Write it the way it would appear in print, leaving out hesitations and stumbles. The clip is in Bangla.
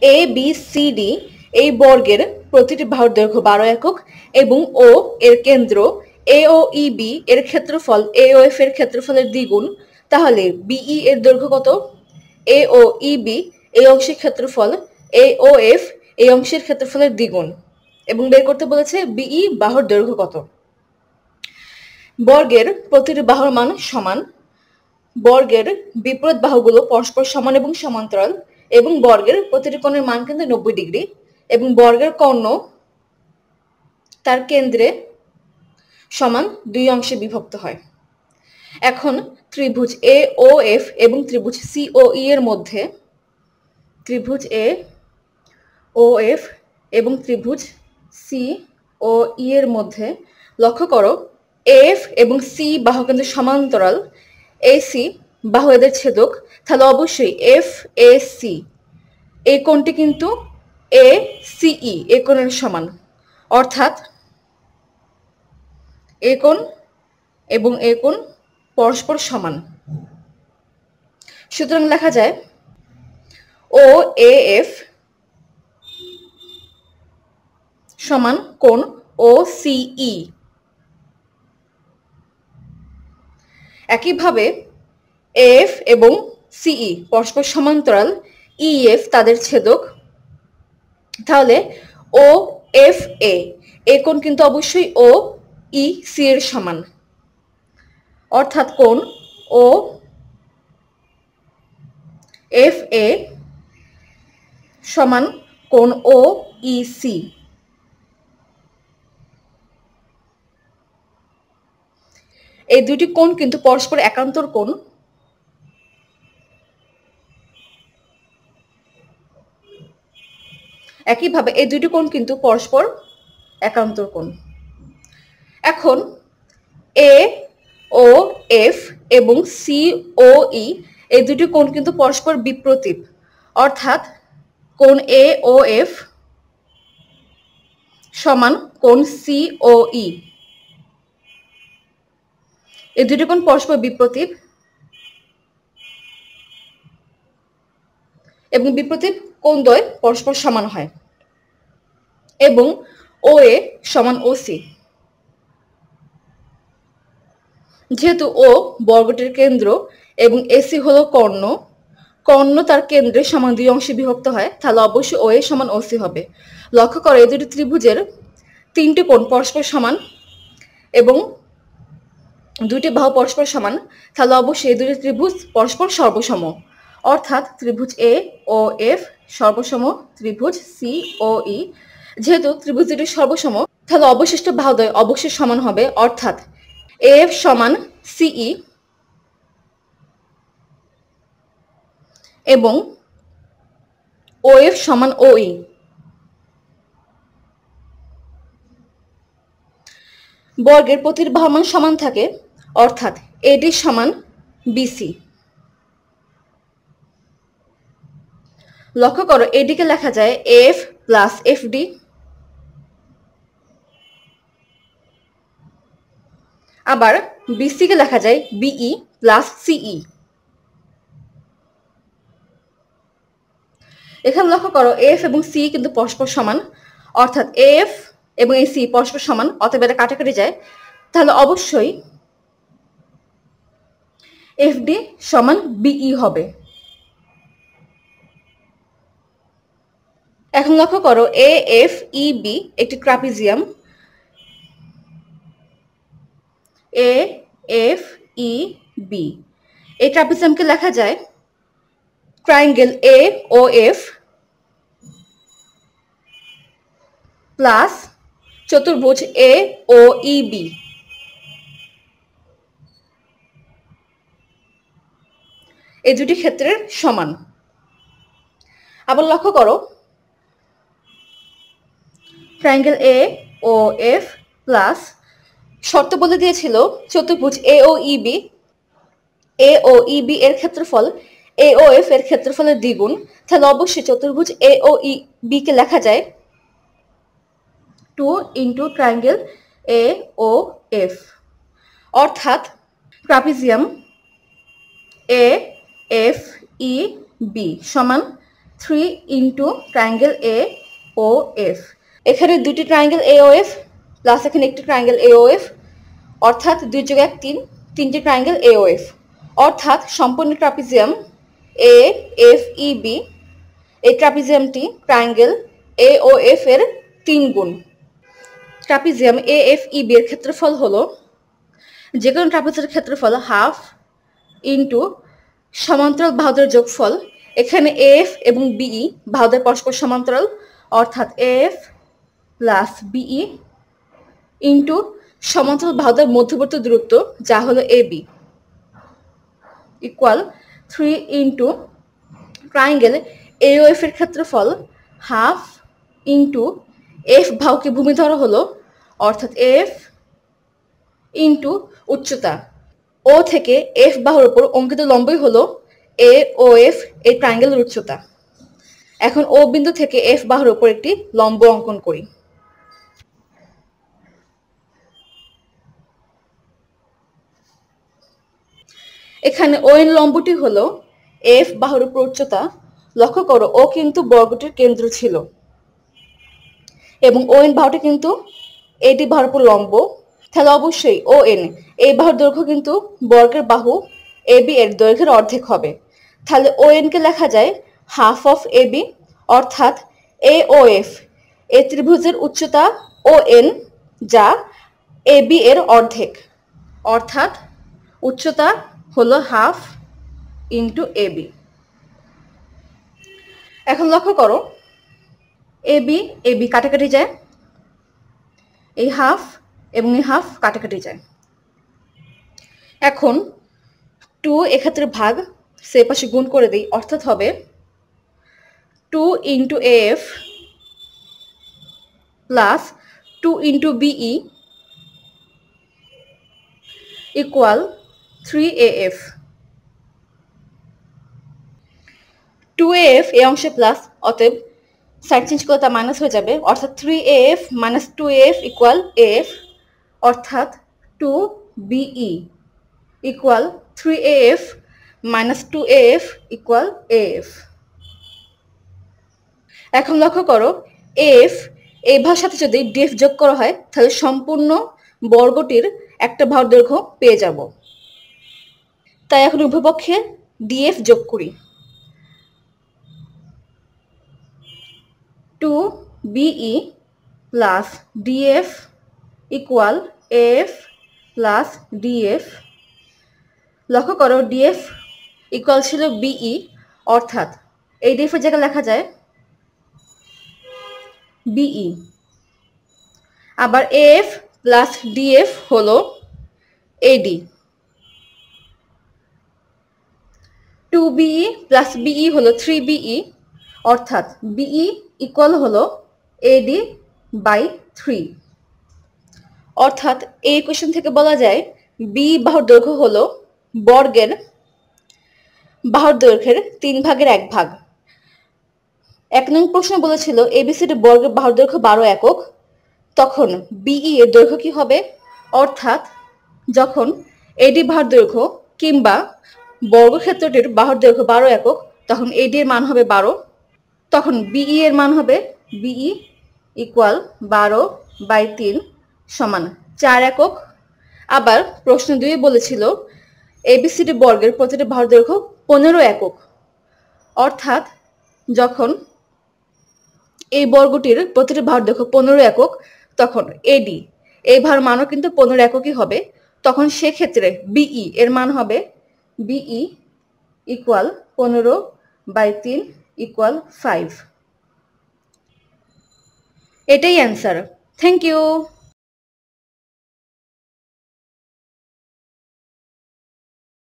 এ বি সি ডি এই বর্গের প্রতিটি বাহুর দৈর্ঘ্য 12 একক এবং ও এর কেন্দ্র এ ও ই বি এর ক্ষেত্রফল এ ও এফ এর ক্ষেত্রফলের দ্বিগুণ, তাহলে বিই এর দৈর্ঘ্য কত? এ ও ই বি এই অংশের ক্ষেত্রফল এ ও এফ এই অংশের ক্ষেত্রফলের দ্বিগুণ, এবং বের করতে বলেছে বিই বাহুর দৈর্ঘ্য কত। বর্গের প্রতিটি বাহুর মান সমান, বর্গের বিপরীত বাহুগুলো পরস্পর সমান এবং সমান্তরাল, এবং বর্গের প্রতিটি কোণের মান কিন্তু 90 ডিগ্রি, এবং বর্গের কর্ণ তার কেন্দ্রে সমান দুই অংশে বিভক্ত হয়। এখন ত্রিভুজ এ ও এফ এবং ত্রিভুজ সি ও ই এর মধ্যে, ত্রিভুজ এ ও এফ এবং ত্রিভুজ সি ও ই এর মধ্যে লক্ষ্য করো এফ এবং সি বাহু কিন্তু সমান্তরাল, এসি বাহু এদের ছেদক, তাহলে অবশ্যই এফ এ সি এই কোণটি কিন্তু এ সিই এই কোণের সমান, অর্থাৎ এ কোণ এবং এ কোণ পরস্পর সমান। সুতরাং লেখা যায় ও এ এফ সমান কোণ ও সিই। একইভাবে এফ এবং সিই পরস্পর সমান্তরাল, ইএফ তাদের ছেদক, তাহলে ও এফ এ কোণ কিন্তু অবশ্যই ও ই সি এর সমান, অর্থাৎ কোণ ও এফ এ সমান কোণ ও ই সি। এই দুটি কোণ কিন্তু পরস্পর একান্তর কোণ। একইভাবে এই দুটি কোণ কিন্তু পরস্পর একান্তর কোণ। এখন এ ও এফ এবং সি ও ই এই দুটি কোণ কিন্তু পরস্পর বিপ্রতীপ, অর্থাৎ কোণ এ ও এফ সমান কোণ সি ও ই। এই দুটি কোণ পরস্পর বিপ্রতীপ এবং বিপ্রতীপ কোণদ্বয় পরস্পর সমান হয়, এবং ও এ সমান ও সি। যেহেতু ও বর্গটির কেন্দ্র এবং এসি হলো কর্ণ, কর্ণ তার কেন্দ্রে সমান দুই অংশে বিভক্ত হয়, তাহলে অবশ্যই ও এ সমান ও সি হবে। লক্ষ্য করো এই দুটি ত্রিভুজের তিনটি কোণ পরস্পর সমান এবং দুইটি বাহু পরস্পর সমান, তাহলে অবশ্যই এই দুটি ত্রিভুজ পরস্পর সর্বসম, অর্থাৎ ত্রিভুজ এ ও এফ সর্বসম ত্রিভুজ সি ও ই। যেহেতু ত্রিভুজ দুটি সর্বসম, তাহলে অবশিষ্ট বাহুদ্বয় অবশ্যই সমান হবে, অর্থাৎ এফ সমান সিই এবং ও এফ সমান ও ই। বর্গের প্রতিটি বাহুর মান সমান থাকে, অর্থাৎ এডি সমান বিসি। লক্ষ্য করো এডিকে লেখা যায় এফ প্লাস এফ ডি, আবার বিসিকে লেখা যায় বিই প্লাস সিই। এখানে লক্ষ্য করো এফ এবং সি কিন্তু পরস্পর সমান, অর্থাৎ এফ এবং এই সি পরস্পর সমান, অতএব এটা কাটাকাটি যায়, তাহলে অবশ্যই এফ ডি সমান বিই হবে। এখন লক্ষ্য করো এ এফ ই বি একটি trapezium, A F E B এই ট্রাপিজিয়ামকে লেখা যায় triangle A O F plus চতুর্ভুজ এ ও ই বি। এই দুটি ক্ষেত্রের সমান। আবার লক্ষ্য করো triangle A O F plus শর্ত বলে দিয়েছিল চতুর্ভুজ A O E B, A O E B এর ক্ষেত্রফল এ ও এফ এর ক্ষেত্রফলের দ্বিগুণ, তাহলে অবশ্যই চতুর্ভুজ এ ও ই বি কে লেখা যায় 2 into triangle A O F, অর্থাৎ trapezium A F E B সমান 3 into triangle A O F. এখানে দুটি triangle A O F plus এখানে একটি ট্রায়াঙ্গেল এ ও এফ, অর্থাৎ 2 যোগ 1 3, তিনটি ট্রায়াঙ্গেল এ ও এফ, অর্থাৎ সম্পূর্ণ trapezium A F E B, এই ট্রাপিজিয়ামটি ট্রায়াঙ্গেল এ ও এফ এর 3 গুণ। Trapezium A F E B এর ক্ষেত্রফল হলো যে কোনো ট্রাপিজের ক্ষেত্রফল হাফ ইন্টু সমান্তরাল বাহুদের যোগফল। এখানে এফ এবং বিই বাহুদের পরস্পর সমান্তরাল, অর্থাৎ এফ প্লাস বিই ইন্টু সমান্তরাল বাহুদের মধ্যবর্তী দূরত্ব যা হলো A B equal 3 into triangle A O F এর ক্ষেত্রফল হাফ ইন্টু এফ বাহুকে ভূমি ধরা হলো, অর্থাৎ এফ ইন্টু উচ্চতা। ও থেকে এফ বাহুর উপর অঙ্কিত লম্বই হলো এ ও এফ এই ট্রায়াঙ্গেলের উচ্চতা। এখন ও বিন্দু থেকে এফ বাহুর উপর একটি লম্ব অঙ্কন করি। এখানে ও এর লম্বটি হলো এফ বাহুর উপর উচ্চতা। লক্ষ্য করো ও কিন্তু বর্গটির কেন্দ্র ছিল এবং ও এন বাহুটি কিন্তু এটি বাহুর উপর লম্ব, তাহলে অবশ্যই ও এন এই বাহুর দৈর্ঘ্য কিন্তু বর্গের বাহু এ বি এর দৈর্ঘ্যের অর্ধেক হবে। তাহলে ও এন কে লেখা যায় হাফ অফ এ বি, অর্থাৎ এ ও এফ এই ত্রিভুজের উচ্চতা ও এন যা এ বি এর অর্ধেক, অর্থাৎ উচ্চতা হলো হাফ ইন্টু এ বি। এখন লক্ষ্য করো এ বি কাটাকাটি যায়, এই হাফ এবং এই হাফ কাটাকাটি যায়। এখন 2 এক্ষেত্রে ভাগ, সে পাশে গুণ করে দিই, অর্থাৎ হবে 2 into F plus 2 into B E equal 3af। 2af এই অংশে প্লাস, অতএব সাইড চেঞ্জ করলে তা মাইনাস হয়ে যাবে, অর্থাৎ 3af minus 2af equal af, অর্থাৎ 2be equal 3af minus 2af equal af। এখন লক্ষ্য করো এফ এই বাহুর সাথে যদি ডিএফ যোগ করা হয় তাহলে সম্পূর্ণ বর্গটির একটা বাহুর দৈর্ঘ্য পেয়ে যাব। তাই এখন উভয়পক্ষে ডিএফ যোগ করি। 2be plus DF equal F plus DF. লক্ষ্য করো ডিএফ ইকুয়াল ছিল বিই, অর্থাৎ এই ডিএফ এর জায়গায় লেখা যায় বিই। আবার এফ প্লাস ডিএফ হলো এডি। 2be প্লাস বিই হলো 3be, অর্থাৎ বিই ইকুয়াল হলো এডি বাই 3। অর্থাৎ এই ইকুয়েশন থেকে বলা যায় বি বাহুর দৈর্ঘ্য হলো বর্গের বাহুর দৈর্ঘ্যের 3 ভাগের 1 ভাগ। 1 নং প্রশ্ন বলেছিল এবিসিডি বর্গের বাহুর দৈর্ঘ্য 12 একক, তখন বিই এর দৈর্ঘ্য কি হবে? অর্থাৎ যখন এডি বাহুর দৈর্ঘ্য কিংবা বর্গক্ষেত্রটির বাহুর দৈর্ঘ্য 12 একক, তখন এডি এর মান হবে 12, তখন বিই এর মান হবে বিই ইকুয়াল 12/3 সমান 4 একক। আবার প্রশ্ন 2 বলেছিল এবিসিডি বর্গের প্রতিটি বাহুর দৈর্ঘ্য 15 একক, অর্থাৎ যখন এই বর্গটির প্রতিটি বাহুর দৈর্ঘ্য 15 একক, তখন এডি এই বাহুর মানও কিন্তু 15 এককই হবে। তখন সেক্ষেত্রে বিই এর মান হবে বিই ইকুয়াল 15/3 ইকুয়াল 5। এটাই অ্যান্সার। Thank you.